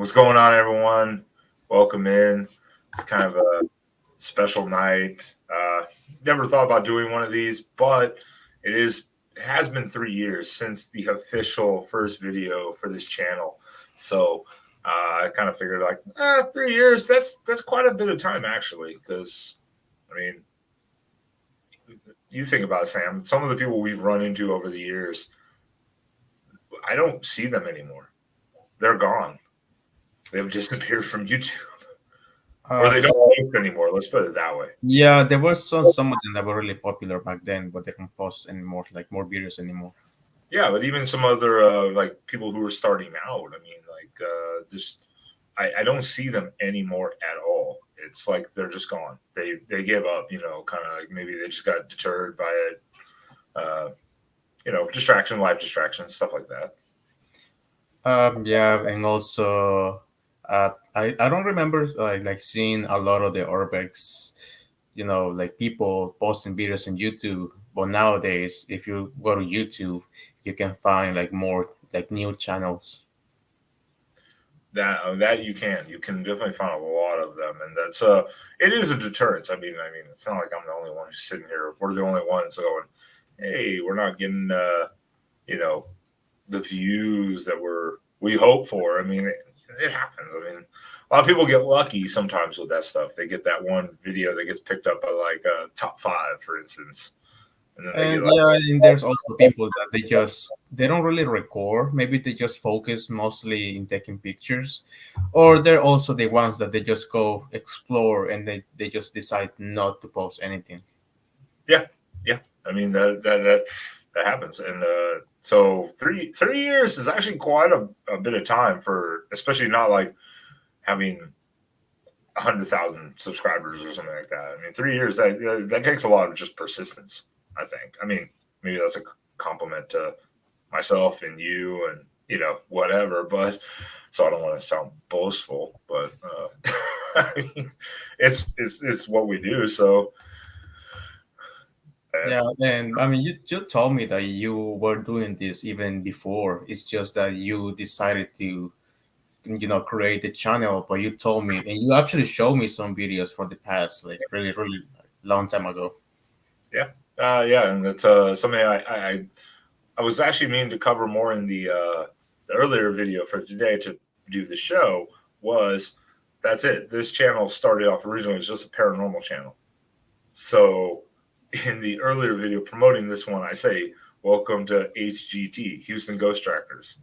What's going on, everyone? Welcome in. It's kind of a special night. Never thought about doing one of these, but it has been 3 years since the official first video for this channel. So I kind of figured 3 years. That's quite a bit of time actually, because I mean, you think about it, Sam. Some of the people we've run into over the years, I don't see them anymore. They're gone. They've disappeared from YouTube. Or Uh, they don't post anymore. Let's put it that way. yeah, there were some of them that were really popular back then, but they don't post anymore, like more videos anymore. Yeah, but even some other like people who are starting out. I mean, just I don't see them anymore at all. It's like they're just gone. They give up. Kind of like maybe they just got deterred by it. Distraction, life distraction, stuff like that. Yeah, and also, I don't remember like seeing a lot of the urbex, like people posting videos on YouTube. But nowadays, if you go to YouTube, you can find like more like new channels. That you can definitely find a lot of them, and that's it is a deterrence. I mean, it's not like I'm the only one who's sitting here. We're the only ones going, hey, we're not getting you know the views that we hope for. I mean, it happens. I mean, a lot of people get lucky sometimes with that stuff. They get that one video that gets picked up by like top five, for instance, and then they And get like, yeah, and there's also people that they don't really record. Maybe they just focus mostly in taking pictures, or they're also the ones that they just go explore and they just decide not to post anything. yeah, yeah. I mean that happens, and so three years is actually quite a bit of time for, especially not like having 100,000 subscribers or something like that. I mean, 3 years that takes a lot of just persistence. I think. I mean, maybe that's a compliment to myself and you and whatever. But so I don't want to sound boastful, but I mean, it's what we do. So Yeah, and I mean, you told me that you were doing this even before. It's just that you decided to, create the channel. But you told me, and you actually showed me some videos for the past, like really, really long time ago. yeah, yeah, and that's something I was actually meaning to cover more in the earlier video for today to do the show was that's it. This channel started off originally as just a paranormal channel. So in the earlier video promoting this one, I say, welcome to HGT, Houston Ghost Trackers,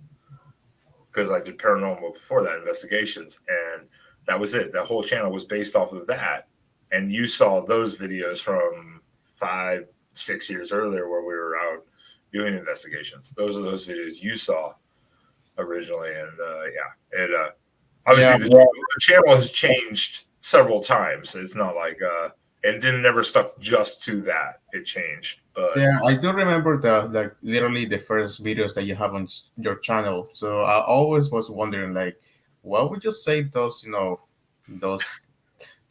because I did paranormal before that, investigations. And that was it. That whole channel was based off of that. And you saw those videos from 5, 6 years earlier where we were out doing investigations. Those are those videos you saw originally. And yeah, it Yeah, obviously the channel has changed several times. It's not like it didn't never stuck just to that. It changed, but yeah, I do remember like literally the first videos that you have on your channel. So I always was wondering like, what would you say those, those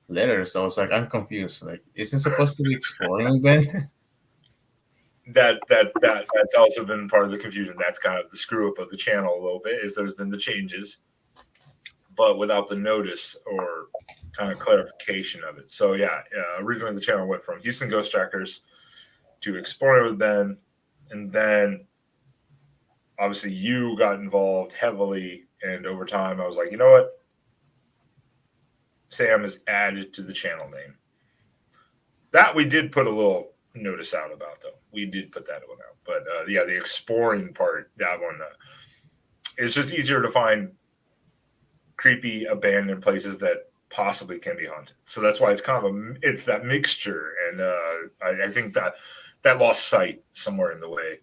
letters? I was like, I'm confused. Like, isn't supposed to be exploring then? that's also been part of the confusion. That's kind of the screw up of the channel a little bit. Is there's been the changes, but without the notice or kind of clarification of it. So yeah, originally the channel went from Houston Ghost Trackers to Exploring with Ben, and then obviously you got involved heavily, and over time I was like, you know what, Sam is added to the channel name. That we did put a little notice out about, though. We did put that one out, but yeah, the exploring part, that one, it's just easier to find creepy abandoned places that possibly can be haunted. So that's why it's kind of it's that mixture, and I think that lost sight somewhere in the way.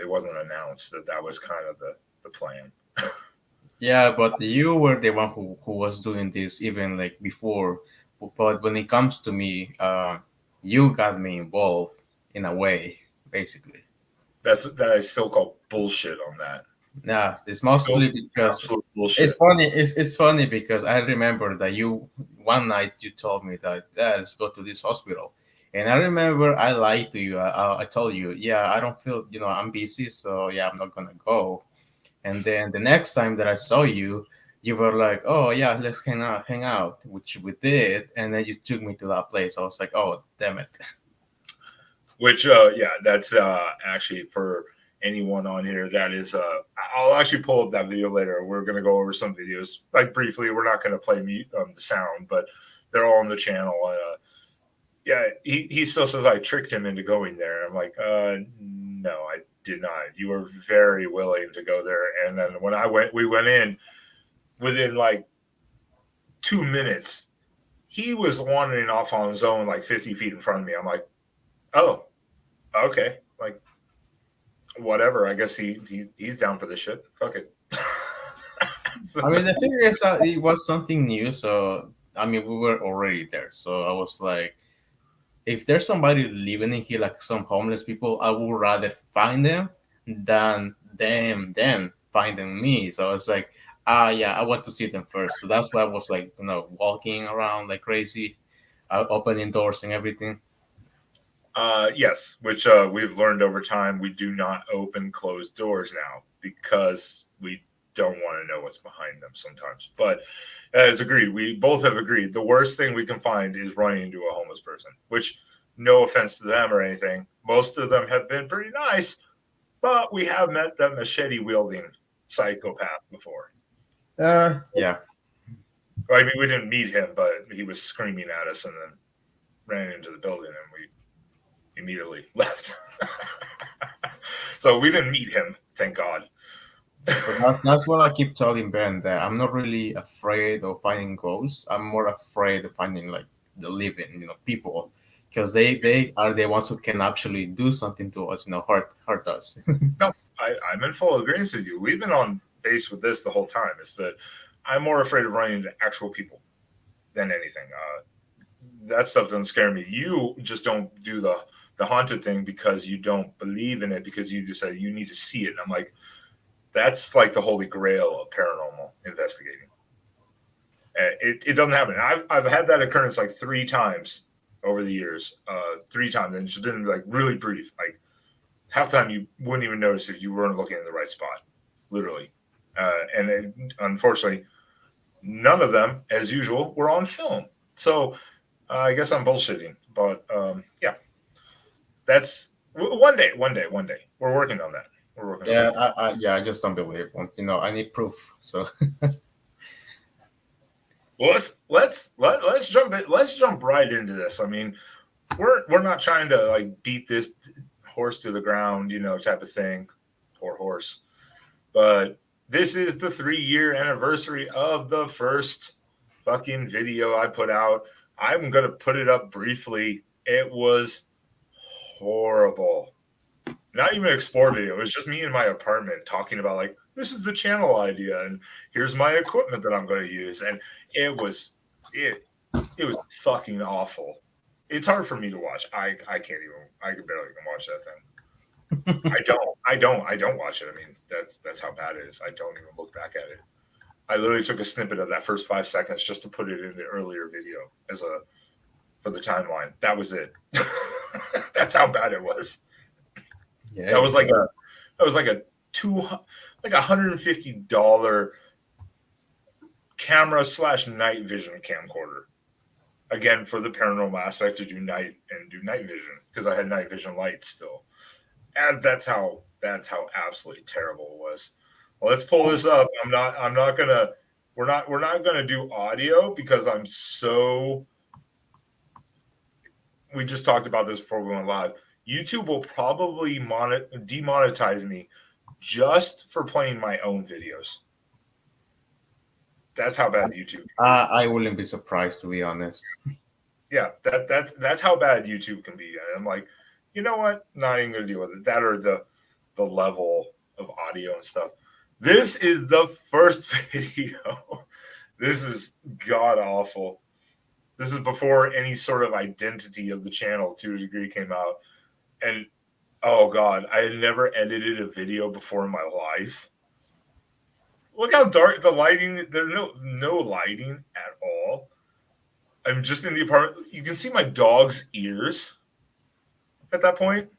It wasn't announced that was kind of the plan. Yeah, but you were the one who was doing this even like before. But when it comes to me, you got me involved in a way, basically. That I still call bullshit on that. Nah, it's Still mostly because absolute bullshit. it's funny. It's funny because I remember that you one night you told me that, yeah, let's go to this hospital, and I remember I lied to you. I told you, yeah, I don't feel, I'm busy, so yeah, I'm not gonna go. And then the next time that I saw you, you were like, "Oh yeah, let's hang out," which we did, and then you took me to that place. I was like, "Oh damn it!" Which yeah, that's actually for anyone on here. That is I'll actually pull up that video later. We're gonna go over some videos like briefly. We're not gonna play the sound, but they're all on the channel. Yeah, he still says I tricked him into going there. I'm like, no, I did not. You were very willing to go there. And then when we went in within like 2 minutes. He was wandering off on his own, like 50 feet in front of me. I'm like, oh, okay, like whatever. I guess he's down for the shit. Fuck it. I mean, the thing is that it was something new, so I mean, we were already there. So I was like, if there's somebody living in here, like some homeless people, I would rather find them than them then finding me. So it's like, yeah, I want to see them first. So that's why I was like, walking around like crazy, opening doors and everything. Yes, which we've learned over time. We do not open closed doors now because we don't want to know what's behind them sometimes. But as agreed, we both have agreed the worst thing we can find is running into a homeless person, which no offense to them or anything. Most of them have been pretty nice, but we have met that machete wielding psychopath before. Yeah. I mean, we didn't meet him, but he was screaming at us and then ran into the building and we immediately left. So we didn't meet him, thank God. So that's what I keep telling Ben, that I'm not really afraid of finding ghosts. I'm more afraid of finding like the living, people, because they are the ones who can actually do something to us, hurt us. No, I'm in full agreement with you. We've been on base with this the whole time. Is that I'm more afraid of running into actual people than anything. That stuff doesn't scare me. You just don't do the haunted thing because you don't believe in it, because you just say you need to see it. And I'm like, that's like the holy grail of paranormal investigating. It doesn't happen. I've had that occurrence like 3 times over the years. 3 times, and it's been like really brief. Like half the time you wouldn't even notice if you weren't looking in the right spot, literally. Unfortunately, none of them, as usual, were on film. So I guess I'm bullshitting, but yeah, that's one day. We're working on that. We're working Yeah, on that. I just don't believe one. I need proof. So Well, let's jump right into this. I mean, we're not trying to like beat this horse to the ground, type of thing. Poor horse. But this is the 3-year anniversary of the first fucking video I put out. I'm gonna put it up briefly. It was horrible. Not even an explore video. It was just me in my apartment talking about like, this is the channel idea and here's my equipment that I'm going to use. And it was fucking awful. It's hard for me to watch. I can barely even watch that thing. I don't watch it. I mean, that's how bad it is. I don't even look back at it. I literally took a snippet of that first 5 seconds just to put it in the earlier video for the timeline. That was it. That's how bad it was. yeah, That was like a $150 camera / night vision camcorder. Again, for the paranormal aspect, to do night vision, because I had night vision lights still. And that's how absolutely terrible it was. Well, let's pull this up. We're not gonna do audio because we just talked about this before we went live. YouTube will probably demonetize me just for playing my own videos. That's how bad YouTube. I wouldn't be surprised, to be honest. Yeah, that's how bad YouTube can be. And I'm like, you know what? Not even gonna deal with it. That or the level of audio and stuff. This is the first video. This is god awful. This is before any sort of identity of the channel to a degree came out. And oh god, I had never edited a video before in my life. Look how dark the lighting. There's no lighting at all. I'm just in the apartment. You can see my dog's ears at that point.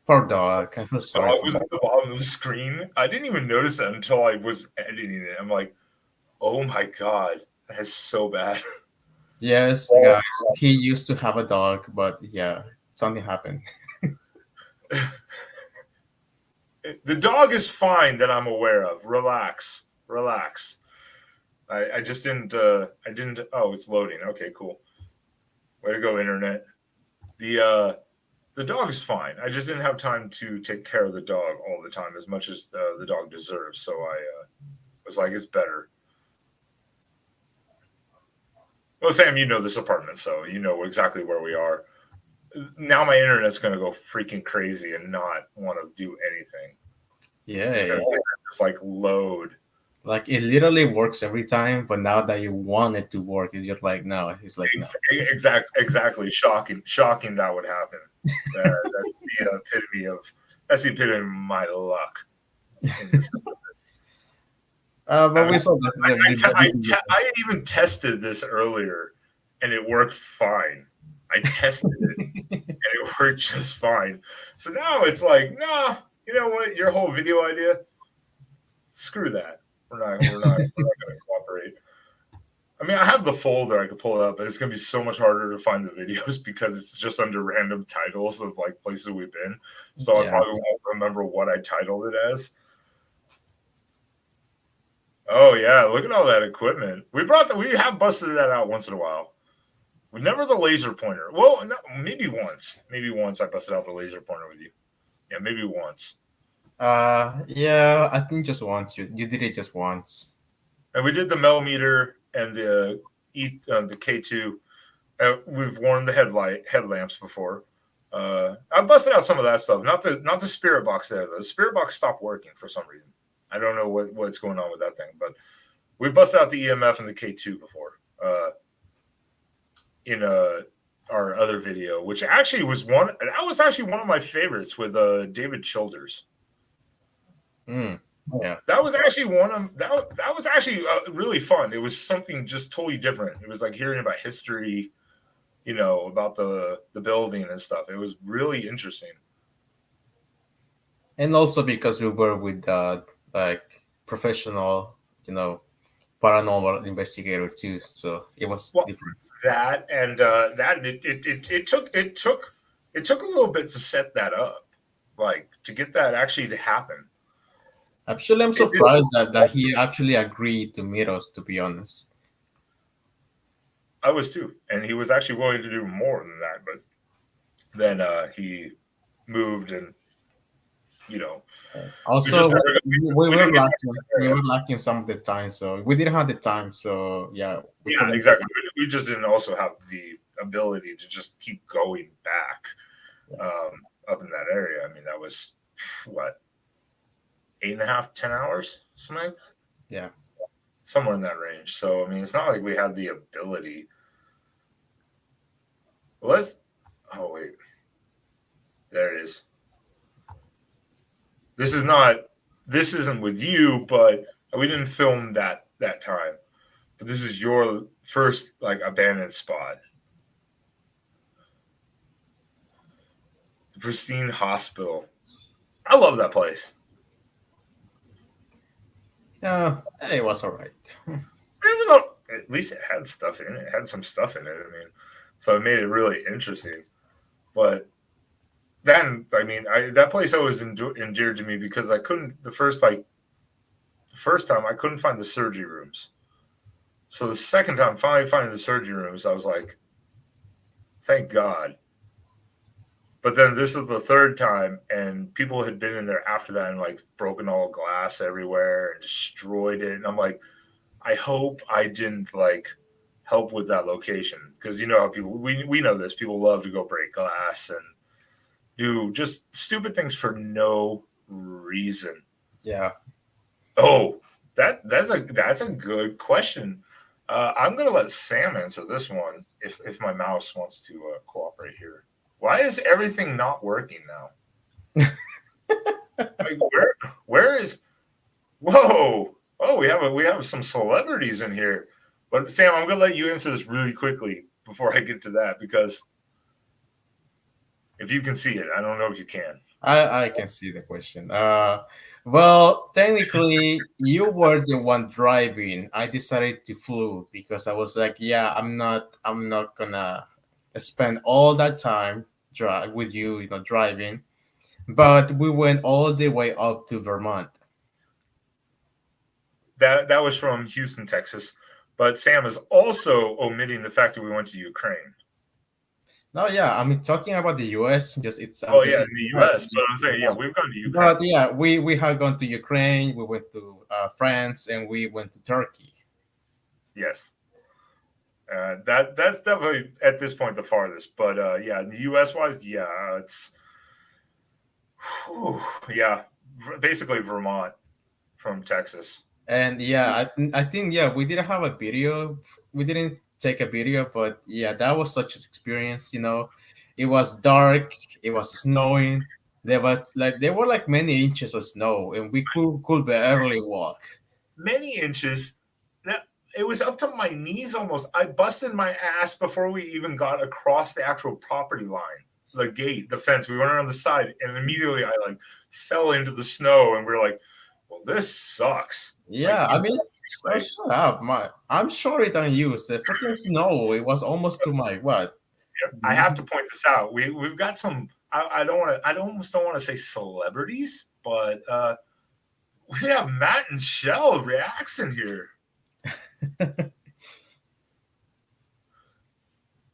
Poor dog. I feel sorry. Dog was at the bottom of the screen. I didn't even notice that until I was editing it. I'm like, Oh my god, that is so bad. Yes, guys. He used to have a dog, but yeah, something happened. The dog is fine that I'm aware of. Relax, relax. I just didn't. I didn't. Oh, it's loading. Okay, cool. Way to go, internet. The dog is fine. I just didn't have time to take care of the dog all the time as much as the dog deserves. So I was like, it's better. Well, Sam, you know this apartment, so you know exactly where we are. Now my internet's gonna go freaking crazy and not want to do anything. It's Yeah, gonna just like load. like it literally works every time, but now that you want it to work, it's just like no. It's like no. Exactly. Shocking that would happen. That's the epitome of my luck in this. I But mean, we saw that I even tested this earlier, and it worked fine. I tested it, and it worked just fine. So now it's like, nah, you know what? Your whole video idea, screw that. We're not going to cooperate. I mean, I have the folder. I could pull it up, but it's going to be so much harder to find the videos because it's just under random titles of like places we've been. So I yeah. probably won't remember what I titled it as. Oh yeah, look at all that equipment. We have busted that out once in a while. Never the laser pointer. Well, no, maybe once. Maybe once I busted out the laser pointer with you. Yeah, maybe once. Yeah, I think just once. You did it just once. And we did the millimeter and the K2. We've worn the headlamps before. I busted out some of that stuff. Not the spirit box there. The spirit box stopped working for some reason. I don't know what's going on with that thing, but we busted out the EMF and the K2 before. In our other video, which actually was one of my favorites with David Childers. Yeah. That was actually that was actually really fun. It was something just totally different. It was like hearing about history, about the building and stuff. It was really interesting. And also because we were with like professional, paranormal investigator too, so it was Well, different. that and that it took a little bit to set that up, like to get that actually to happen. Actually, I'm It did. surprised that he actually agreed to meet us. To be honest, I was too, and he was actually willing to do more than that, but then he moved, and we also just never, we we were didn't get lacking. We were lacking some of the time, so we didn't have the time. So yeah, we yeah, couldn't. exactly. We just didn't also have the ability to just keep going back up in that area. I mean, that was what 8.5, 10 hours, something like that, Yeah. somewhere in that range. So I mean, it's not like we had the ability. Let's. Oh wait, there it is. This is not. This isn't with you, but we didn't film that time. But this is your first like abandoned spot. The pristine hospital. I love that place. Yeah, it was all right. At least it had stuff in it. It had some stuff in it. I mean, so it made it really interesting. But then, I mean, that place always endeared to me because I couldn't the first time I couldn't find the surgery rooms. So the second time, finally finding the surgery rooms, I was like, thank God. But then this is the third time, and people had been in there after that and like broken all glass everywhere and destroyed it. And I'm like, I hope I didn't like help with that location because you know how we know this. People love to go break glass and do just stupid things for no reason. Yeah. Oh, that's a good question. I'm gonna let Sam answer this one if my mouse wants to cooperate here. Why is everything not working now? Like where is? Whoa! Oh, we have some celebrities in here. But Sam, I'm gonna let you answer this really quickly before I get to that because if you can see it, I don't know if you can. I can see the question. Well, technically, you were the one driving. I decided to flew because I was like, yeah, I'm not gonna spend all that time drive with you, driving. But we went all the way up to Vermont. That was from Houston, Texas. But Sam is also omitting the fact that we went to Ukraine. No, yeah, I mean talking about the U.S. Just I'm Oh just yeah, in in the the U.S. U.S. But I'm saying, yeah, we've gone to Ukraine. But yeah, we had gone to Ukraine. We went to France, and we went to Turkey. Yes. That's definitely at this point the farthest. But yeah, in the U.S. wise, yeah, it's whew, yeah, basically Vermont from Texas. And yeah, I think yeah, we didn't have a video. We didn't take a video, but yeah, that was such an experience. It was dark. It was snowing. There were like many inches of snow, and we could barely walk. Many inches. That it was up to my knees almost. I busted my ass before we even got across the actual property line, the gate, the fence. We went around the side, and immediately I like fell into the snow, and we are like, "Well, this sucks." Like Yeah, I in mean, oh, right. shut up, I'm shorter than you. The freaking snow. It was almost to my what? I have to point this out. We've got some. I don't want to. Almost don't want to say celebrities, but we have Matt and Shell reacts in here.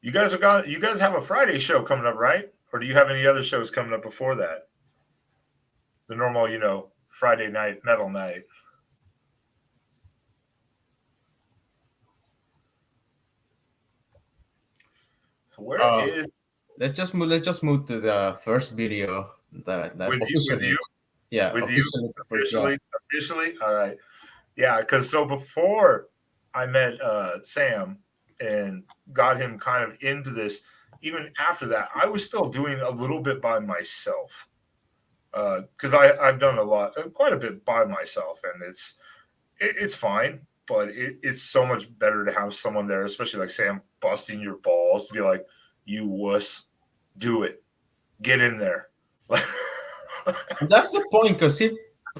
You guys are going. You guys have a Friday show coming up, right? Or do you have any other shows coming up before that? The normal, Friday night metal night. So where Uh, is let's just move to the first video that with you? With officially, you? yeah, With you? officially the first, yeah. Officially. All right. Yeah, because so before I met Sam and got him kind of into this, even after that, I was still doing a little bit by myself because I've done a lot, quite a bit by myself, and it's fine, but it's so much better to have someone there, especially like Sam busting your balls to be like, you wuss, do it, get in there. And that's the point, because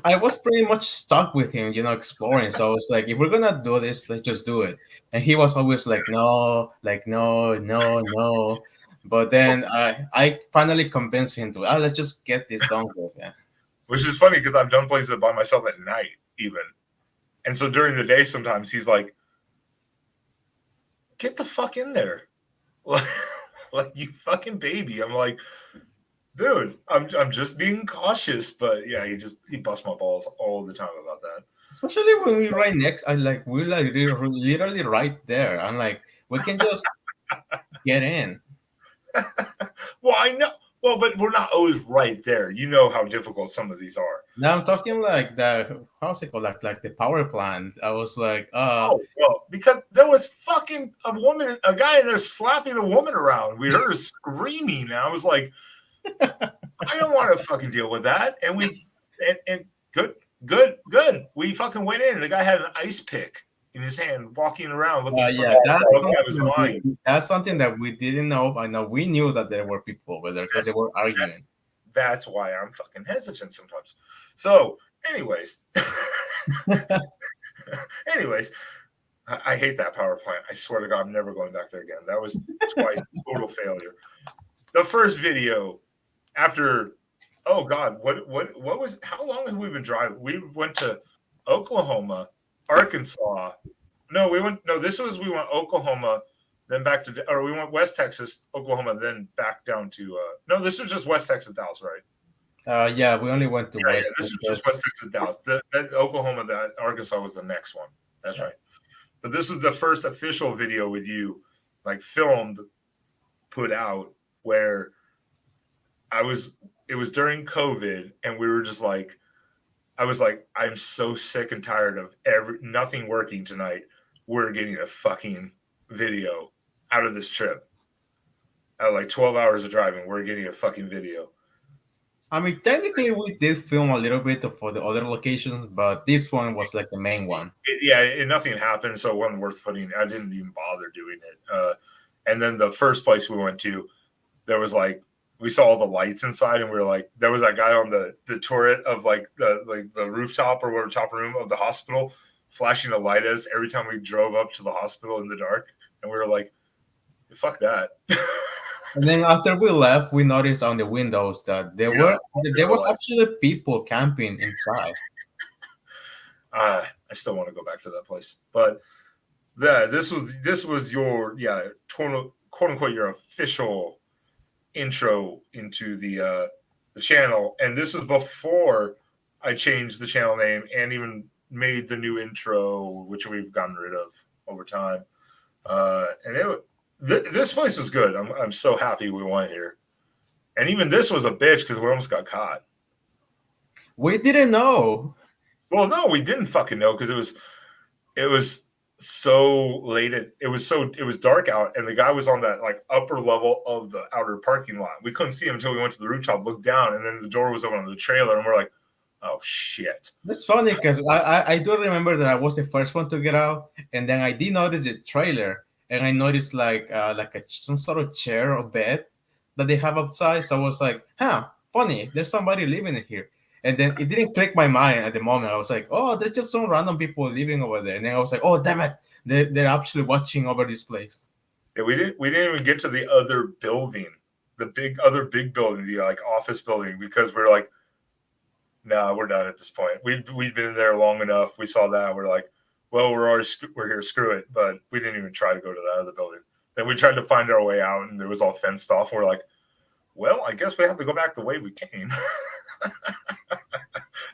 I was pretty much stuck with him, exploring. So I was like, if we're gonna do this, let's just do it. And he was always like, no, no, no. But then I finally convinced him to, let's just get this done with. Yeah. Which is funny because I've done places by myself at night, even. And so during the day, sometimes he's like, get the fuck in there. Like you fucking baby. I'm like, dude, I'm just being cautious. But yeah, he busts my balls all the time about that. Especially when we right next, we're like literally right there. I'm like, we can just get in. Well, I know. Well, but we're not always right there. You know how difficult some of these are. Now I'm So, talking like how's it called? Like the power plant. I was like, oh well, because there was fucking a guy in there slapping a woman around. We heard her screaming, and I was like, I don't want to fucking deal with that. And good. We fucking went in, and the guy had an ice pick in his hand, walking around looking for yeah, what guy was buying. that's something that we didn't know. I know we knew that there were people over there because they That's were that's arguing. that's why I'm fucking hesitant sometimes. So, anyways, anyways, I hate that power plant. I swear to God, I'm never going back there again. That was twice total failure. The first video after, oh God, what was? How long have we been driving? We went to Oklahoma, Arkansas. No, we went. No, we went Oklahoma, then back to, or we went West Texas, Oklahoma, then back down to. No, this was just West Texas, Dallas, right? Yeah, we only went to Yeah, West this was just Texas. West Texas, Dallas. That Oklahoma, that Arkansas was the next one. That's Yeah. right. But this was the first official video with you, like filmed, put out, where I was. It was during COVID, and we were just like, I was like, I'm so sick and tired of nothing working tonight. We're getting a fucking video out of this trip. At like 12 hours of driving, we're getting a fucking video. I mean, technically, we did film a little bit for the other locations, but this one was like the main one. Nothing happened, so it wasn't worth putting. I didn't even bother doing it. And then the first place we went to, there was like we saw all the lights inside, and we were like, there was that guy on the turret of like the rooftop or whatever top room of the hospital, flashing a light at us every time we drove up to the hospital in the dark, and we were like, fuck that. And then after we left, we noticed on the windows that Yeah, there was actually people camping inside. I still want to go back to that place, but yeah, this was your quote unquote your official intro into the channel, and this was before I changed the channel name and even made the new intro, which we've gotten rid of over time. And this place was good. I'm so happy we went here, and even this was a bitch because we almost got caught. We didn't know. Well, no, we didn't fucking know because it was so late. It was dark out, and the guy was on that like upper level of the outer parking lot. We couldn't see him until we went to the rooftop, looked down, and then the door was open on the trailer, and we're like, "Oh shit!" That's funny because I do remember that I was the first one to get out, and then I did notice the trailer, and I noticed like some sort of chair or bed that they have outside. So I was like, "Huh, funny. There's somebody living in here." And then it didn't click my mind at the moment. I was like, "Oh, there's just some random people living over there." And then I was like, "Oh, damn it! They're actually watching over this place." Yeah, we didn't even get to the other building, the other big building, the like office building, because we're like, "No, we're done at this point. We've been there long enough. We saw that. We're like, well, we're here. Screw it." But we didn't even try to go to that other building. Then we tried to find our way out, and it was all fenced off. We're like, well, I guess we have to go back the way we came.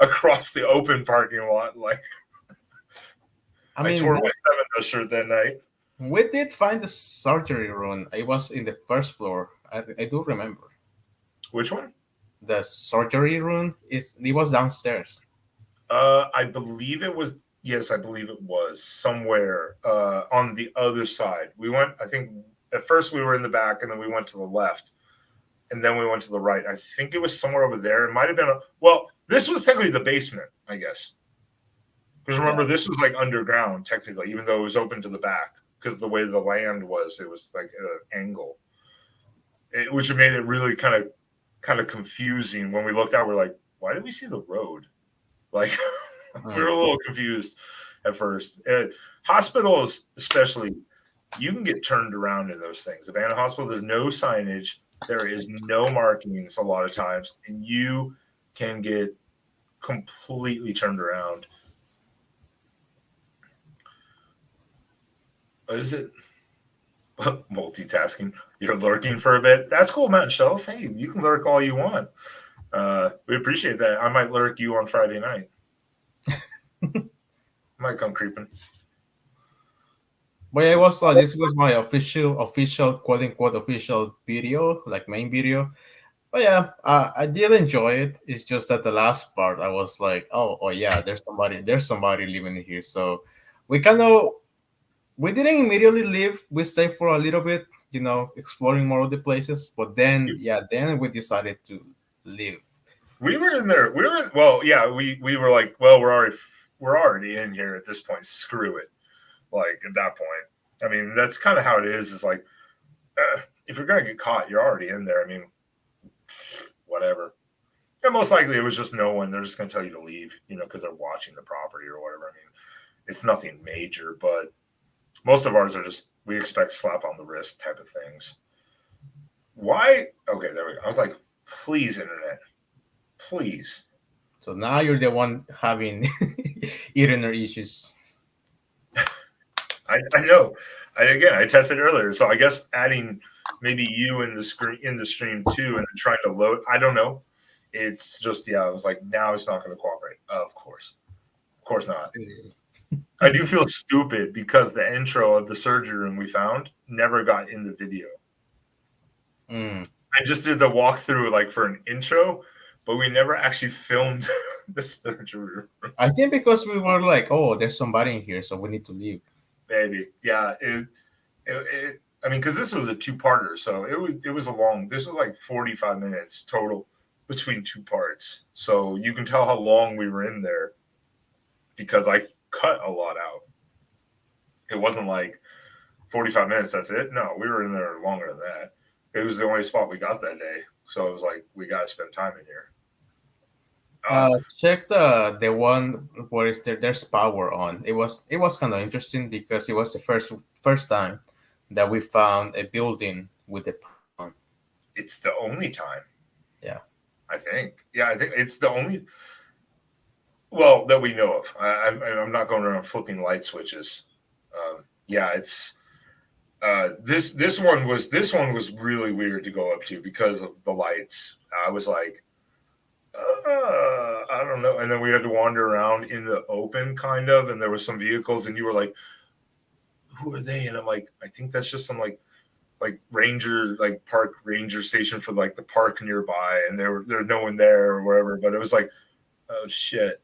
Across the open parking lot. Like, I tore my 7 shirt that night. We did find the surgery room. It was in the first floor. I do remember. Which one? The surgery room it was downstairs. I believe it was. Yes, I believe it was somewhere on the other side. We went. I think at first we were in the back, and then we went to the left, and then we went to the right. I think it was somewhere over there. It might have been. Well, this was technically the basement, I guess. Because remember, this was like underground technically, even though it was open to the back. Because the way the land was, it was like at an angle, which made it really kind of confusing. When we looked out, we're like, "Why did we see the road?" Like, we were a little confused at first. Hospitals, especially, you can get turned around in those things. Abandoned hospital, there's no signage, there is no markings a lot of times, and you can get completely turned around. What is it? Multitasking. You're lurking for a bit. That's cool, Mountain Shells. Hey, you can lurk all you want. We appreciate that. I might lurk you on Friday night. Might come creeping. But it was this was my official quote unquote official video, like main video. But yeah, I did enjoy it. It's just that the last part, I was like, oh yeah, there's somebody living here. So we we didn't immediately leave. We stayed for a little bit, exploring more of the places. But then we decided to leave. We were in there. Well, yeah. We were like, well, we're already in here at this point. Screw it. Like at that point, I mean, that's kind of how it is. It's like, if you're gonna get caught, you're already in there. I mean, whatever. And most likely, it was just no one. They're just gonna tell you to leave, because they're watching the property or whatever. I mean, it's nothing major, but most of ours are just we expect slap on the wrist type of things. Why? Okay, there we go. I was like, please, internet, please. So now you're the one having internet issues. I know. I tested earlier, so I guess adding maybe you in the stream too, and trying to load. I don't know. It's just I was like, now it's not going to cooperate. Of course not. I do feel stupid because the intro of the surgery room we found never got in the video. I just did the walkthrough like for an intro, but we never actually filmed the surgery room. I think because we were like, oh, there's somebody in here, so we need to leave. Maybe, yeah. I mean, because this was a 2-parter, so it was a long. This was like 45 minutes total between 2 parts, so you can tell how long we were in there because I cut a lot out. It wasn't like 45 minutes. That's it. No, we were in there longer than that. It was the only spot we got that day. So I was like, we got to spend time in here. Check the one where is there's power on. It was kind of interesting because it was the first time that we found a building with the power on. It's the only time. Yeah. I think. Yeah, I think it's the only. Well, that we know of. I'm not going around flipping light switches. Yeah, it's this one was really weird to go up to because of the lights. I was like, I don't know, and then we had to wander around in the open, kind of, and there was some vehicles, and you were like, who are they? And I'm like, I think that's just some like ranger, like park ranger station for like the park nearby, and there's no one there or wherever. But it was like, oh shit.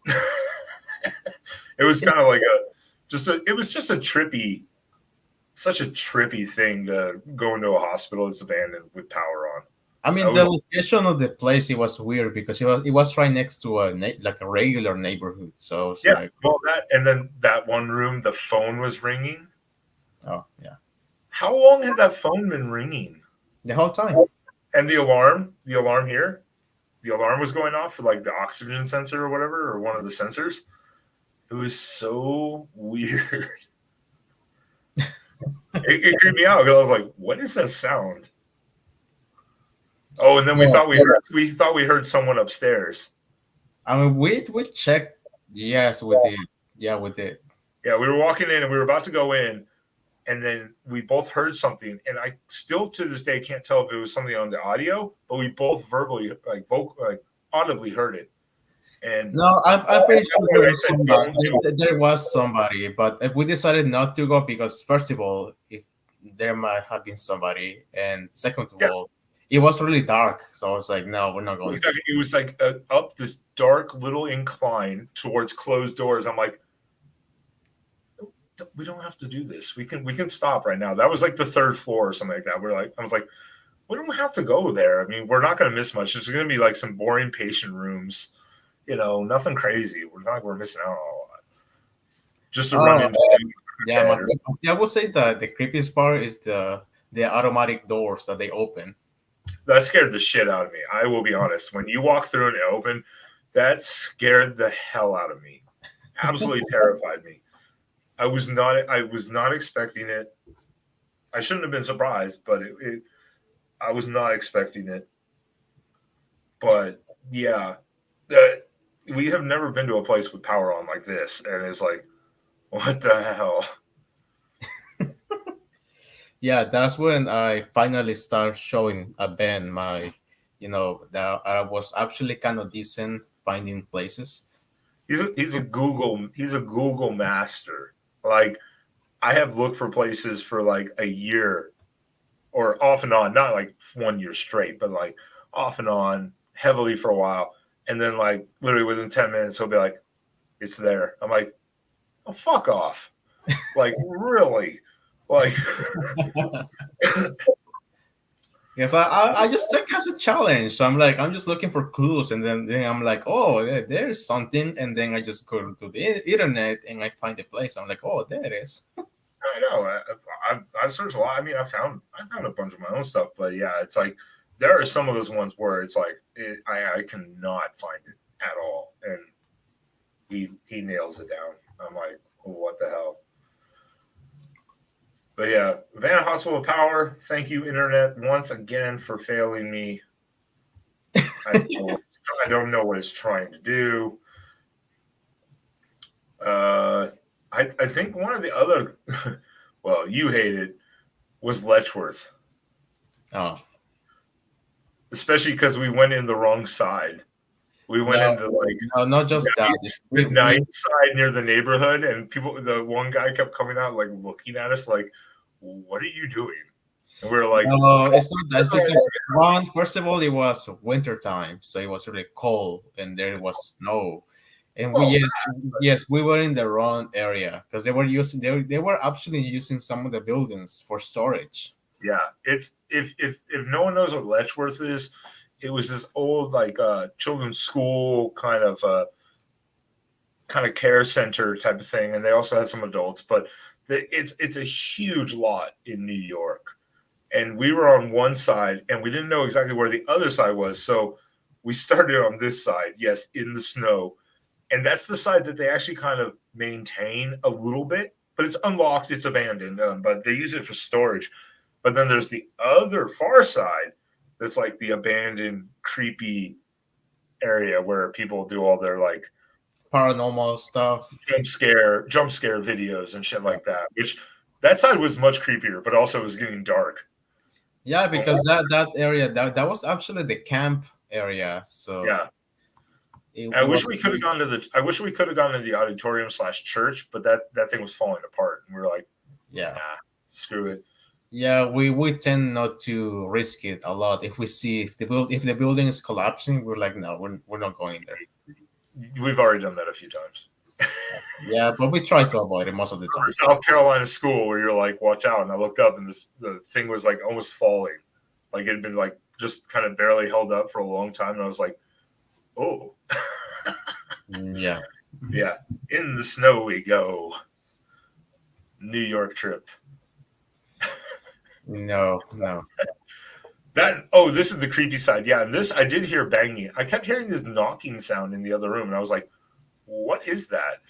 It was kind of like it was just a trippy, such a trippy thing to go into a hospital that's abandoned with power on. I I mean, was, the location of the place it was weird because it was right next to like a regular neighborhood. So it's yeah, like, well, that, and then that one room, the phone was ringing. oh yeah, How long had that phone been ringing? the whole time. And the alarm here, the alarm was going off for like the oxygen sensor or whatever, or one of the sensors. It was so weird. It creeped me out because I was like, "What is that sound?" Oh, and then Yeah. we thought we heard someone upstairs. I mean, we checked. Yes, we did. Yeah, we did. Yeah, we were walking in and we were about to go in, and then we both heard something, and I still to this day can't tell if it was something on the audio, but we both verbally like audibly heard it. And No, I'm pretty sure there I was said, somebody. "Don't do it." There was somebody, but we decided not to go because first of all, if there might have been somebody, and second of Yeah, all, it was really dark. So I was like, no, we're not going. exactly. It was like up this dark little incline towards closed doors. I'm like, we don't have to do this. We can stop right now. That was like the third floor or something like that. I was like, we don't have to go there. I mean, we're not going to miss much. It's going to be like some boring patient rooms, nothing crazy. We're missing out on a lot. Just to run Oh, into yeah, Ted or yeah. I would say that the creepiest part is the automatic doors that they open. that scared the shit out of me. I will be honest. When you walk through and it opened, that scared the hell out of me. Absolutely terrified me. I was not expecting it. I shouldn't have been surprised, but I was not expecting it. But yeah, we have never been to a place with power on like this, and it's like, what the hell? Yeah, that's when I finally start showing Ben that I was actually kind of decent finding places. He's a Google master. Like, I have looked for places for like a year or off and on, not like 1 year straight, but like off and on heavily for a while. And then like literally within 10 minutes, he'll be like, it's there. I'm like, oh, fuck off. Like, really? Like, Yes, I just take it as a challenge. So I'm like, I'm just looking for clues, and then I'm like, oh, there's something, and then I just go to the internet and I find the place. I'm like, oh, there it is. I know. I've searched a lot. I mean, I found a bunch of my own stuff, but yeah, it's like there are some of those ones where it's like I cannot find it at all, and he nails it down. I'm like, what the hell? But yeah, Van Hospital of Power. Thank you, internet, once again for failing me. I don't know what it's trying to do. I think one of the other, well, you hate it, was Letchworth, Oh, especially because we went in the wrong side. We went no, into like no, not just that. the night side near the neighborhood, and the one guy kept coming out like looking at us like, "What are you doing?" And we were like, No, it's not that. It's because first of all, it was winter time, so it was really cold, and there was snow. And "Well, yes, we were in the wrong area because they were actually using some of the buildings for storage. yeah." It's if no one knows what Letchworth is, it was this old like children's school kind of care center type of thing, and they also had some adults, but it's a huge lot in New York. and we were on one side, and we didn't know exactly where the other side was. So we started on this side, yes, in the snow, and that's the side that they actually kind of maintain a little bit, but it's unlocked, it's abandoned, but they use it for storage. But then there's the other far side that's like the abandoned, creepy area where people do all their like Paranormal stuff. jump scare videos and shit like that. Which that side was much creepier, but also was getting dark. Yeah, because that area that was actually the camp area, so Yeah, it was. I wish we could have gone to the auditorium slash church, but that thing was falling apart, and we were like, Yeah, nah, screw it. yeah, we tend not to risk it a lot. If we see if the building is collapsing, we're like, no, we're not going there. We've already done that a few times. Yeah, but we try to avoid it most of the time. South Carolina school where you're like, watch out, and I looked up and the thing was like almost falling, like it had been like just kind of barely held up for a long time, and I was like, oh, Yeah. yeah, in the snow we go. New York trip. No, no. This is the creepy side. Yeah, and this I did hear banging. I kept hearing this knocking sound in the other room, and I was like, what is that?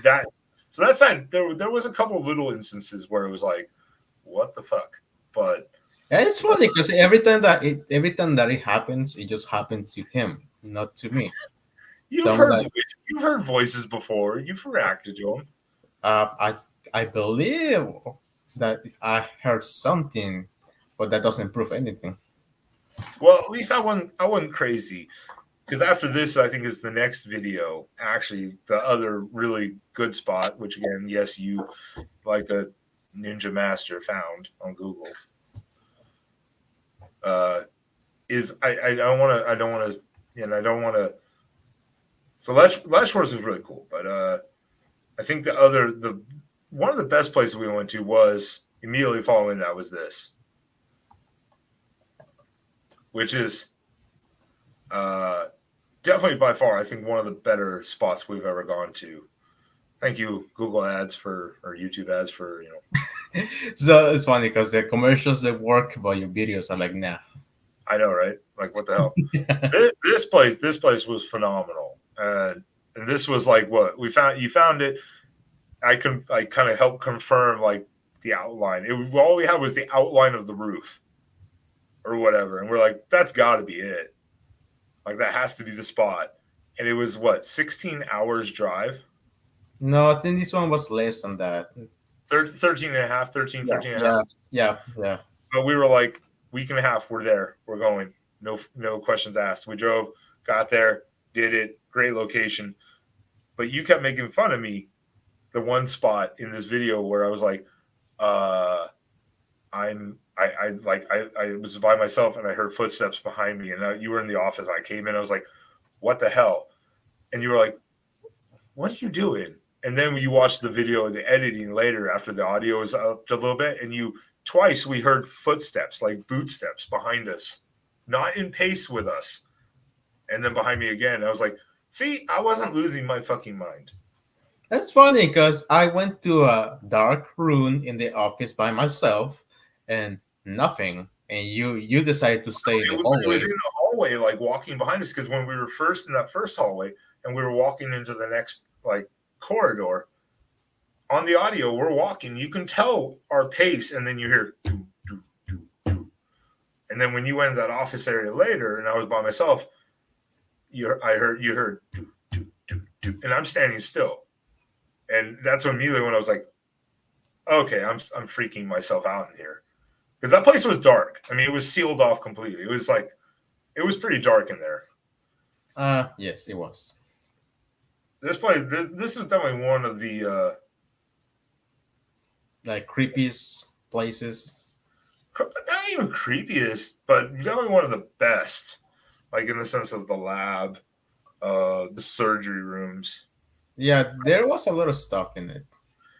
That so that side there was a couple of little instances where it was like, what the fuck? But And it's funny because every time that it happens, it just happened to him, not to me. So I'm like, you've heard voices before. You've reacted to them. I believe that I heard something, but that doesn't prove anything. Well, at least I wasn't crazy. Because after this, I think is the next video. Actually, the other really good spot, which again, yes, you like a ninja master found on Google, is I don't want to and I don't want to. So Last Shores was really cool, but I think the one of the best places we went to was immediately following that was this, which is definitely by far, I think, one of the better spots we've ever gone to. Thank you, Google ads or YouTube ads for So it's funny because the commercials that work, but your videos are like, nah. I know, right? Like, what the hell? This place was phenomenal, and this was like what we found. You found it. I kind of helped confirm like the outline. All we had was the outline of the roof or whatever, and we're like, that's got to be it. Like that has to be the spot. And it was what 16 hours drive. No, I think this one was less than that. 13 and a half, 13, Yeah, 13 and a half. yeah. But we were like, week and a half, we're there. We're going. No questions asked. We drove, got there, did it. Great location. But you kept making fun of me the one spot in this video where I was like, I was by myself and I heard footsteps behind me, and you were in the office. I came in, I was like, what the hell? And you were like, what are you doing? And then you watched the video, the editing later after the audio was up a little bit, and twice we heard footsteps, like boot steps behind us, not in pace with us. And then behind me again, I was like, see, I wasn't losing my fucking mind. That's funny because I went to a dark room in the office by myself and nothing, and you decided to stay in the It was hallway. in the hallway, like walking behind us, because when we were first in that first hallway and we were walking into the next like corridor, on the audio, we're walking. You can tell our pace, and then you hear doo, doo, doo, doo. And then when you went to that office area later, and I was by myself, you heard doo, doo, doo, doo, and I'm standing still, and that's when immediately when I was like, okay, I'm freaking myself out in here, because that place was dark. I mean, it was sealed off completely. It was pretty dark in there. Yes, it was. This place, this was definitely one of the Like creepiest places. not even creepiest, but definitely one of the best. Like in the sense of the lab, the surgery rooms. Yeah, there was a lot of stuff in it.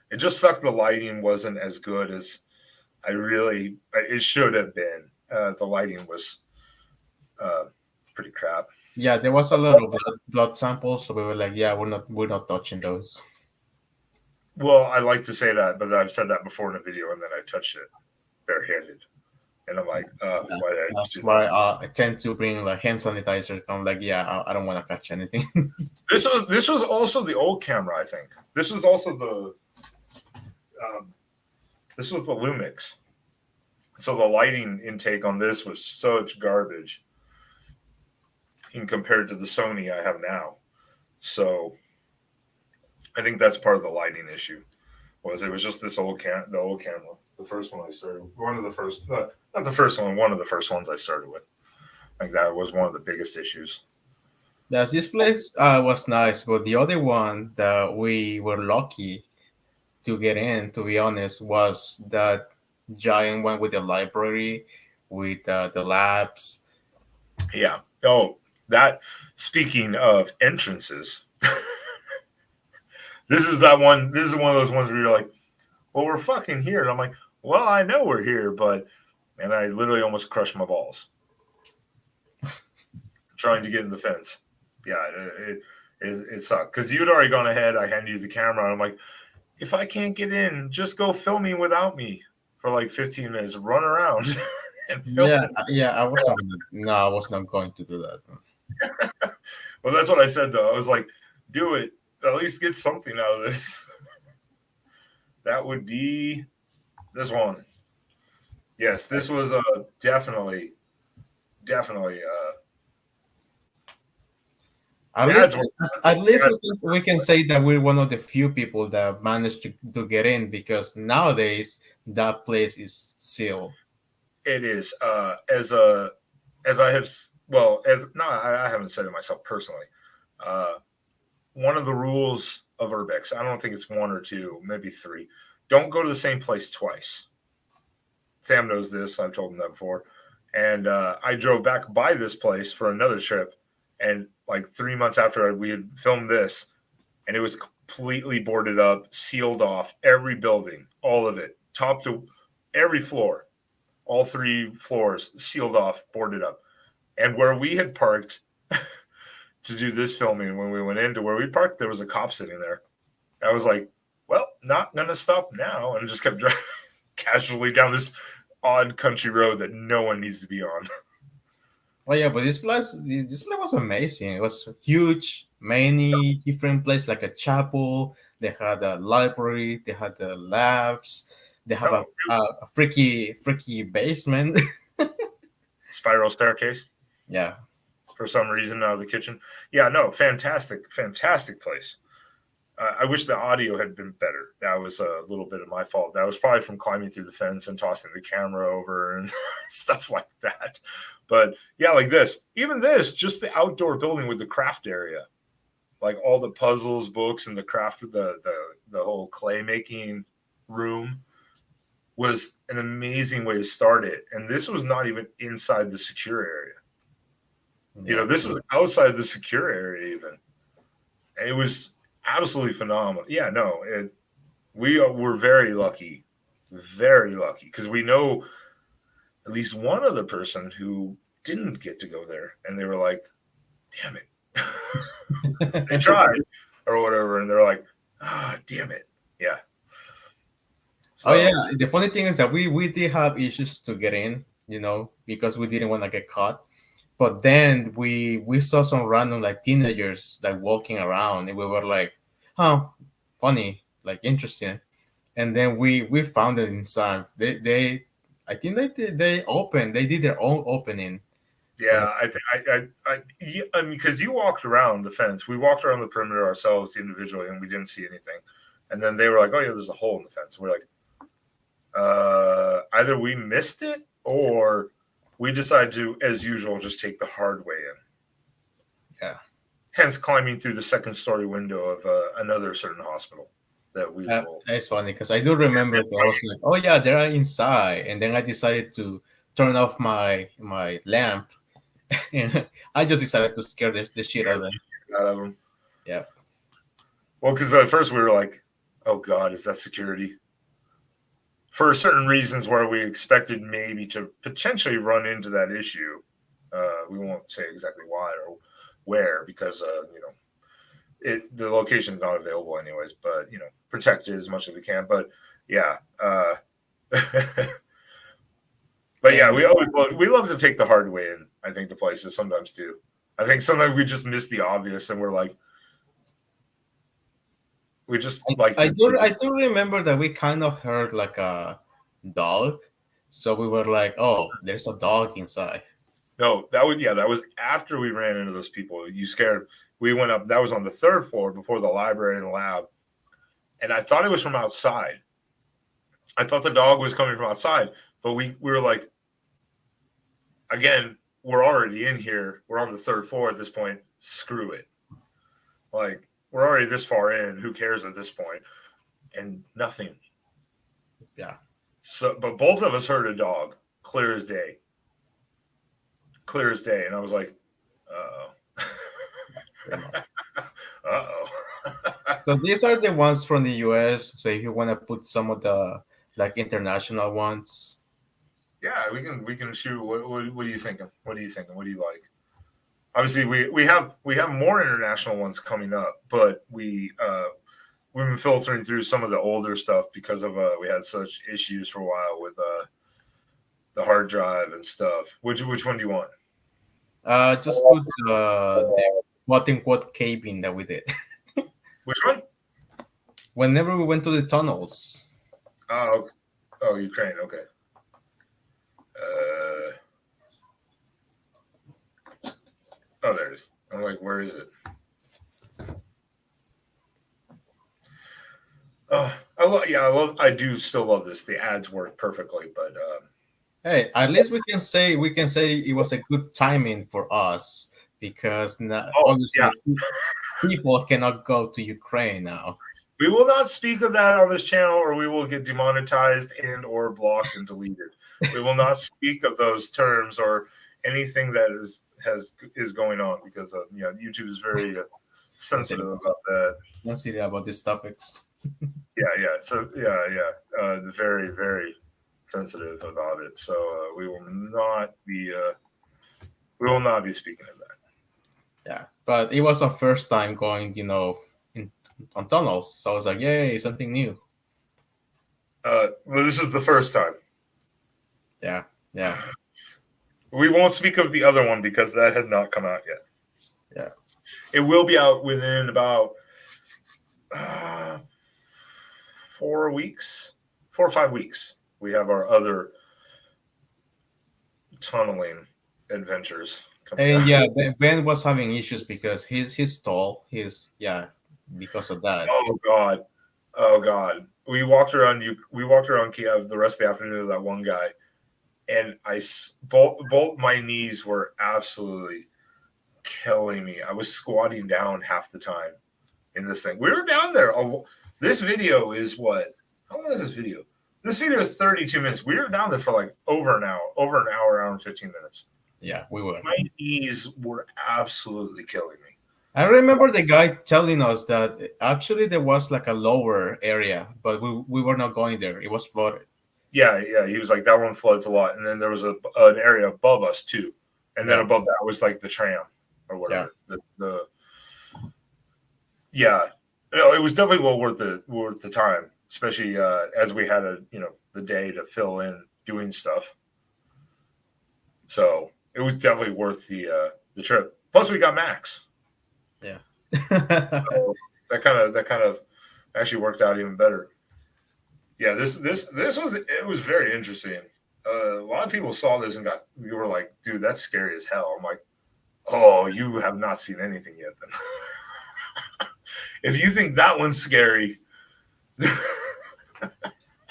It just sucked. The lighting wasn't as good as it should have been. The lighting was pretty crap. Yeah, there was a lot of blood samples, so we were like, yeah, we're not touching those. Well, I like to say that, but I've said that before in a video, and then I touched it barehanded. And I'm like, why did I That's do why that? I tend to bring like hand sanitizer. I'm like, yeah, I don't want to catch anything. This was also the old camera, I think. This was also um, this was the Lumix. So the lighting intake on this was such garbage in compared to the Sony I have now. So I think that's part of the lighting issue. It was just this the old camera, the first one I started, one of the first, not the first one of the first ones I started with. Like that was one of the biggest issues. Yes, this place was nice, but the other one that we were lucky to get in, to be honest, was that giant one with the library, with the labs. Yeah. Oh, that. Speaking of entrances, this is that one. This is one of those ones where you're like, "Well, we're fucking here," and I'm like, "Well, I know we're here, but," and I literally almost crushed my balls trying to get in the fence. Yeah, it sucked because you'd already gone ahead. I handed you the camera, and I'm like, if I can't get in, just go filming without me for like 15 minutes, run around and film. Yeah, yeah, I was not. No, I was not going to do that. Well, that's what I said though. I was like, do it. At least get something out of this. That would be this one. Yes, this was definitely, definitely. At The least, ads were. at least The we can say that we're one of the few people that managed to get in, because nowadays that place is sealed. It is as I have well as no I haven't said it myself personally. Uh, One of the rules of urbex, I don't think it's one or two, maybe three. Don't go to the same place twice. Sam knows this. I've told him that before. And I drove back by this place for another trip, and like 3 months after we had filmed this, and it was completely boarded up, sealed off, every building, all of it, top to every floor, all three floors sealed off, boarded up. And where we had parked to do this filming, when we went into where we parked, there was a cop sitting there. I was like, well, not gonna stop now, and just kept driving casually down this odd country road that no one needs to be on. Oh yeah, but this place was amazing. It was huge, many different places, like a chapel. They had a library. They had the labs. They have No, a freaky basement. spiral staircase Yeah. for some reason out of the kitchen. Yeah, no, fantastic, fantastic place. I wish the audio had been better. That was a little bit of my fault. That was probably from climbing through the fence and tossing the camera over and stuff like that. But yeah, like this, even this, just the outdoor building with the craft area, like all the puzzles, books, and the craft of the whole clay making room was an amazing way to start it. And this was not even inside the secure area. Yeah. This was outside the secure area even. And it was absolutely phenomenal. Yeah, no, were very lucky because we know at least one other person who didn't get to go there, and they were like, "Damn it!" They tried or whatever, and they're like, "Ah, damn it!" Yeah. Oh yeah. So The funny thing is that we did have issues to get in, because we didn't want to get caught. But then we saw some random like teenagers like walking around, and we were like, "Huh, funny, like interesting." And then we found it inside. They I think they did their own opening. Like, yeah, I think yeah, I mean, because you walked around the fence, we walked around the perimeter ourselves individually, and we didn't see anything. And then they were like, "Oh yeah, there's a hole in the fence." We're like, either we missed it or we decided to, as usual, just take the hard way in. yeah. Hence, climbing through the second story window of another certain hospital that we will. It's funny because I do remember that I was like, "Oh yeah, they're inside," and then I decided to turn off my lamp, and I just decided to scare the shit out of them. Out of them. Yeah. Well, because at first we were like, "Oh God, is that security?" For certain reasons, where we expected maybe to potentially run into that issue. We won't say exactly why or where because the location is not available anyways. But protect it as much as we can. But yeah, But yeah, And we love to take the hard way in. I think to places sometimes too. I think sometimes we just miss the obvious, and we're like, we just like to. I do remember that we kind of heard like a dog, so we were like, "Oh, there's a dog inside." No, that was after we ran into those people. You scared. We went up. That was on the third floor before the library and the lab, and I thought it was from outside. I thought the dog was coming from outside, but we were like, again, we're already in here. We're on the third floor at this point. Screw it. Like we're already this far in. Who cares at this point? And nothing. Yeah. So, but both of us heard a dog, clear as day, clear as day, and I was like, uh oh, uh oh. So these are the ones from the US. So if you want to put some of the like international ones, Yeah, we can shoot. What are you thinking? What are you thinking? What do you like? Obviously, we have more international ones coming up, but we've been filtering through some of the older stuff because of we had such issues for a while with the hard drive and stuff. Which one do you want? just put the quote unquote caving that we did. Which one? Whenever we went to the tunnels. Oh, oh, Ukraine. Okay. Uh, oh, there it is. I'm like, where is it? Oh, I do still love this. The ads work perfectly, but Hey, at least we can say it was a good timing for us because now, oh yeah, obviously people cannot go to Ukraine now. we will not speak of that on this channel, or we will get demonetized and or blocked and deleted. We will not speak of those terms or anything that is going on because YouTube is very sensitive about that. Sensitive about these topics. Yeah. So very very sensitive about it. So we will not be speaking of that. Yeah, but it was our first time going, in on tunnels. So I was like, yay, something new. Well, this is the first time. Yeah, yeah, We won't speak of the other one because that has not come out yet. yeah. It will be out within about uh, 4 weeks, 4 or 5 weeks. We have our other tunneling adventures coming And out. yeah, Ben was having issues because he's tall. He's yeah, because of that. Oh God, oh God. We walked around Kiev the rest of the afternoon with that one guy, and both my knees were absolutely killing me. I was squatting down half the time in this thing. We were down there. This video is what? How long is this video? This video is 32 minutes. We were down there for like over an hour and 15 minutes. Yeah, we were. My knees were absolutely killing me. I remember the guy telling us that actually there was like a lower area, but we were not going there. It was flooded. Yeah. He was like, that one floods a lot. And then there was an area above us too. And then Yeah, above that was like the tram or yeah. whatever. Yeah. No, it was definitely well worth the time, especially as we had the day to fill in doing stuff. So it was definitely worth the trip. Plus, we got Max. Yeah. So that kind of actually worked out even better. Yeah, this was very interesting. A lot of people saw this and you were like, dude, that's scary as hell. I'm like, oh, you have not seen anything yet then. If you think that one's scary,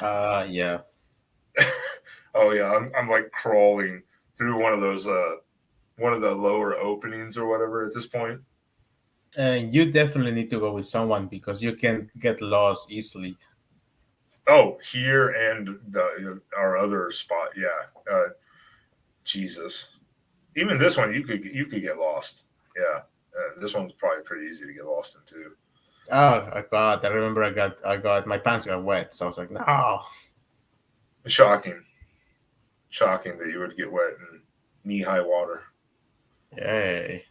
Yeah. oh yeah, I'm like crawling through one of the lower openings or whatever at this point. You definitely need to go with someone because you can get lost easily. Oh, here and our other spot, yeah. Jesus, even this one you could get lost. Yeah, this one's probably pretty easy to get lost in too. Oh, I got. I remember I got my pants got wet, so I was like, no. Shocking, shocking that you would get wet in knee high water. Yay.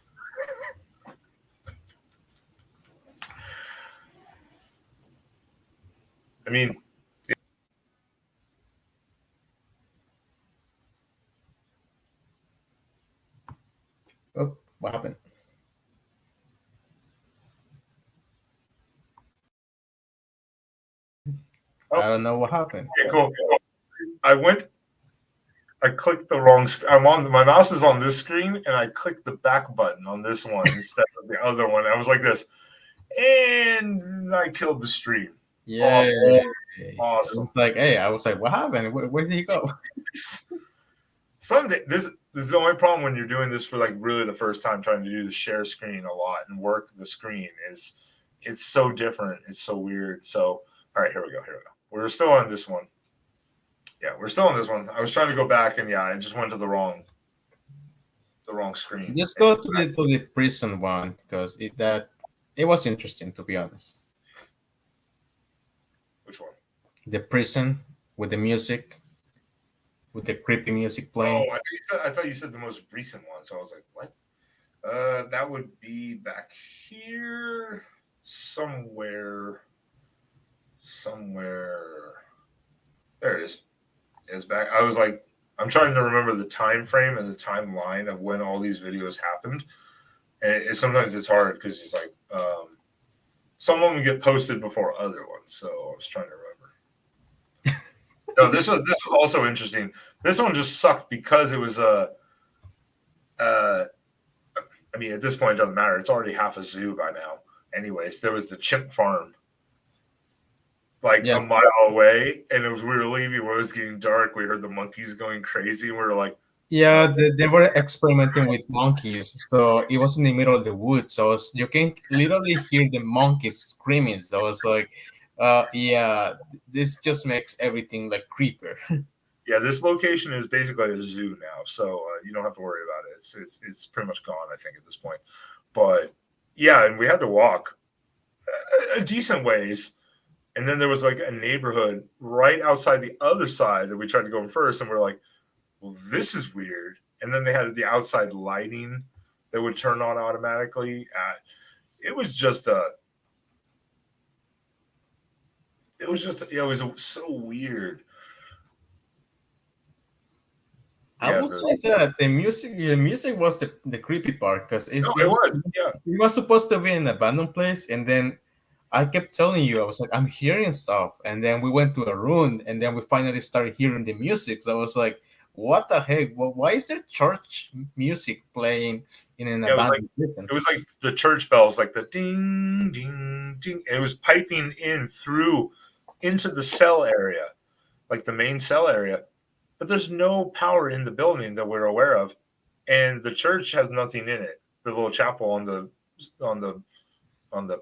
I mean, Oh, I don't know what happened. okay, cool. I clicked the wrong. My mouse is on this screen, and I clicked the back button on this one instead of the other one. I was like this, and I killed the stream. Yeah. Awesome, I was awesome. like, hey, I was like, what happened? Where did he go? Someday, this is the only problem when you're doing this for like really the first time, trying to do the share screen a lot and work the screen is it's so different. It's so weird. So, all right, here we go. We're still on this one. Yeah, we're still on this one. I was trying to go back, and yeah, I just went to the wrong screen. Just go to the prison one because it was interesting, to be honest. Which one? The prison with the music, with the creepy music playing. Oh, I thought you said the most recent one. So I was like, what? That would be back here somewhere. There it is. It's back. I was like, I'm trying to remember the time frame and the timeline of when all these videos happened. And sometimes it's hard because it's like some of them get posted before other ones. So I was trying to remember. No, this was also interesting. This one just sucked because it was I mean, at this point, it doesn't matter. It's already half a zoo by now. Anyways, there was the chimp farm like a Yes. mile away, and we were leaving when it was getting dark. We heard the monkeys going crazy, and we were like, Yeah, they were experimenting with monkeys, so it was in the middle of the woods. So you can literally hear the monkeys screaming. So I was like, yeah, this just makes everything like creepier. yeah, this location is basically a zoo now, so you don't have to worry about it. It's pretty much gone, I think, at this point. But yeah, and we had to walk a decent ways, and then there was like a neighborhood right outside the other side that we tried to go in first, and we're like, well, this is weird. And then they had the outside lighting that would turn on automatically. It was just it was so weird. I Yeah, would say that the music was the creepy part because no, it was. Yeah, it was supposed to be in an abandoned place, and then I kept telling you, I was like, I'm hearing stuff, and then we went to a room, and then we finally started hearing the music. So I was like, what the heck? Why is there church music playing in an yeah, abandoned prison? it was like the church bells, like the ding, ding, ding, and it was piping in through into the cell area, like the main cell area. But there's no power in the building that we're aware of, and the church has nothing in it. The little chapel on the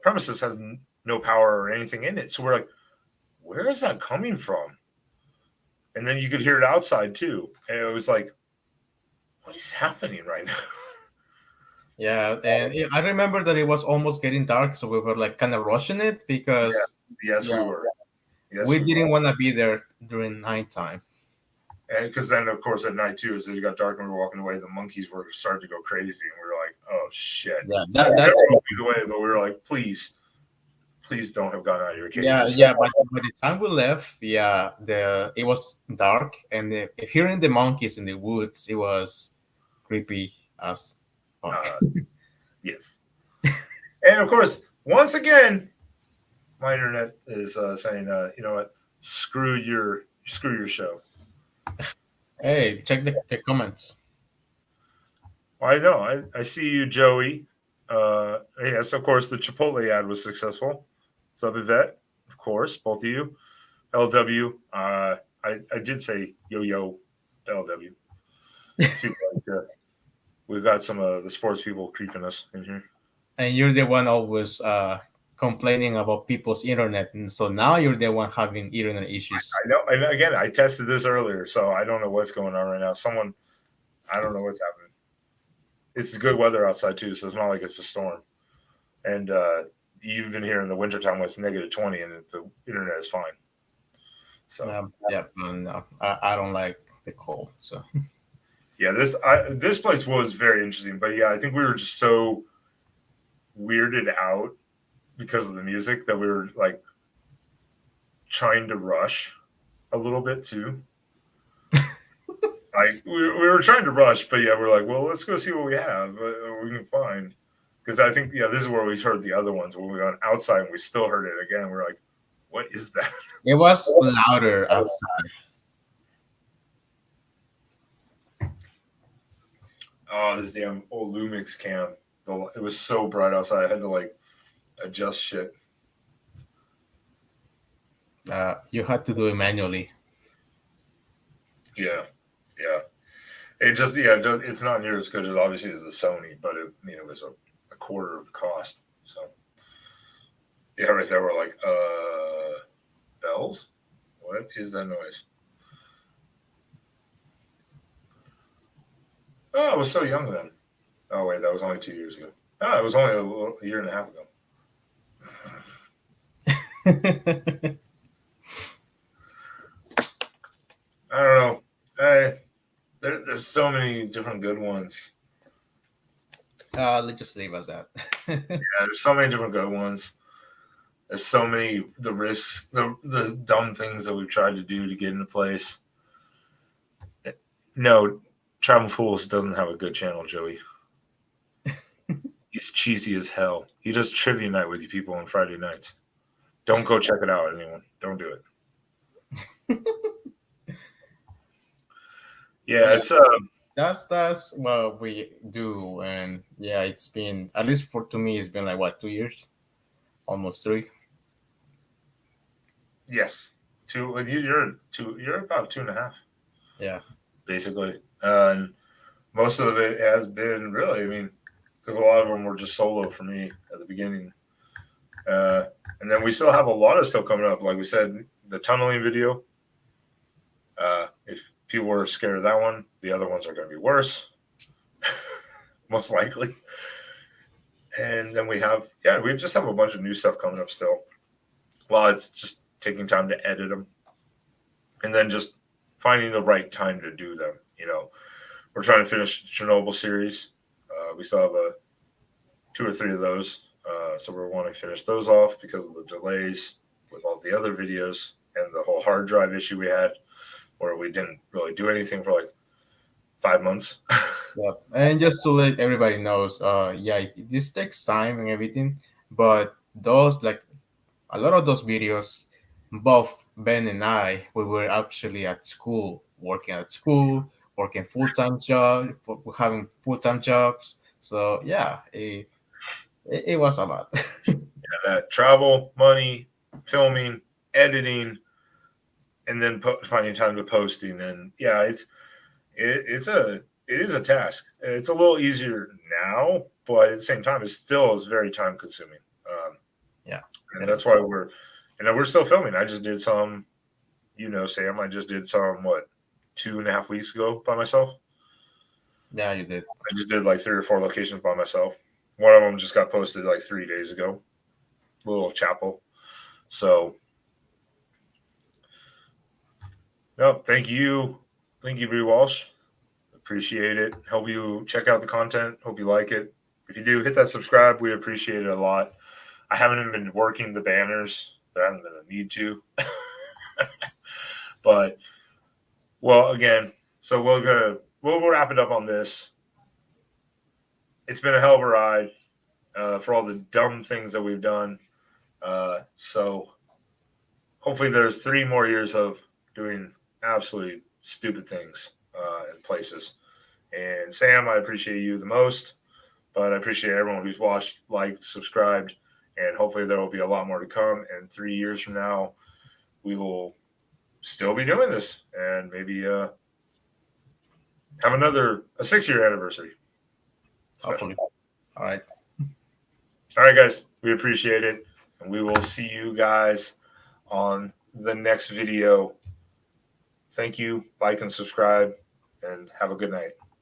premises has no power or anything in it. So we're like, where is that coming from? And then you could hear it outside too, and it was like, what is happening right now? Yeah, and I remember that it was almost getting dark, so we were like kind of rushing it because Yes, we yeah, were. Yes, we we were. didn't want to be there during nighttime. And because then, of course, at night too, as it got dark and we were walking away, the monkeys were starting to go crazy, and we were like, "Oh shit!" Yeah, We that's never moved away, but we were like, "Please, please don't have gone out of your yeah, cages." yeah. By the time we left, yeah, it was dark, and hearing the monkeys in the woods, it was creepy as fuck. Yes, and of course, once again, my internet is saying, "You know what? Screw your show." Hey, check the comments. Well, I know. I see you, Joey. Yes, of course, the Chipotle ad was successful. Sub Yvette, of course, both of you. LW. I did say yo LW. People like we've got some of the sports people creeping us in here. And you're the one always complaining about people's internet, and so now you're the one having internet issues. I know. And again, I tested this earlier, so I don't know what's going on right now. I don't know what's happening. It's good weather outside too, so it's not like it's a storm. And you've been here in the wintertime when it's -20 and the internet is fine. So Yeah, no, I don't like the cold. So yeah, this place was very interesting, but yeah, I think we were just so weirded out because of the music that we were like trying to rush a little bit too. Like we were trying to rush, but yeah, we're like, well, let's go see what we have, we can find. Because I think this is where we heard the other ones when we went outside and we still heard it again. We're like, what is that? It was louder outside. Oh, this damn old Lumix cam. It was so bright outside. I had to like adjust shit. You had to do it manually. Yeah, yeah. It just it's not near as good as obviously as the Sony, but it was a quarter of the cost. So yeah, right there we're like, bells? What is that noise? Oh, I was so young then. Oh wait, that was only 2 years ago. Oh, it was only a year and a half ago. I don't know. There's so many different good ones. Let's just leave us at. Yeah, there's so many different good ones. There's so many the risks, the dumb things that we've tried to do to get into place. No, Travel Fools doesn't have a good channel, Joey. He's cheesy as hell. He does trivia night with you people on Friday nights. Don't go check it out, anyone. Don't do it. Yeah, it's That's what we do, and yeah, it's been at least for to me, it's been like what 2 years, almost three. yes. You're about 2.5, Yeah, basically. And most of it has been really, I mean, because a lot of them were just solo for me at the beginning. And then we still have a lot of stuff coming up. Like we said, the tunneling video. If people were scared of that one, the other ones are going to be worse, most likely. And then we just have a bunch of new stuff coming up still. Well, it's just taking time to edit them, and then just finding the right time to do them. We're trying to finish the Chernobyl series. We still have two or three of those, so we're wanting to finish those off because of the delays with all the other videos and the whole hard drive issue we had, where we didn't really do anything for like 5 months. yeah. And just to let everybody knows, yeah, this takes time and everything, but those like a lot of those videos, both Ben and I, we were actually at school, working full-time job, having full-time jobs. So yeah, it was a lot. That travel, money, filming, editing, and then finding time to posting. And yeah, it is a task. It's a little easier now, but at the same time, it still is very time consuming. Yeah, And it that's is. why we're still filming. I just did some, Sam. I just did some 2.5 weeks ago by myself. Yeah, you did. I just did like 3 or 4 locations by myself. One of them just got posted like 3 days ago. Little chapel. So, no, thank you, Bree Walsh. Appreciate it. Hope you check out the content. Hope you like it. If you do, hit that subscribe. We appreciate it a lot. I haven't even been working the banners. There hasn't been a need to. But well, again, so we'll wrap it up on this. It's been a hell of a ride for all the dumb things that we've done. So hopefully there's 3 more years of doing absolutely stupid things in places. And Sam, I appreciate you the most, but I appreciate everyone who's watched, liked, subscribed, and hopefully there will be a lot more to come. And 3 years from now, we will still be doing this and maybe have a 6-year anniversary. Hopefully. All right. All right, guys, we appreciate it, and we will see you guys on the next video. Thank you, like and subscribe, and have a good night.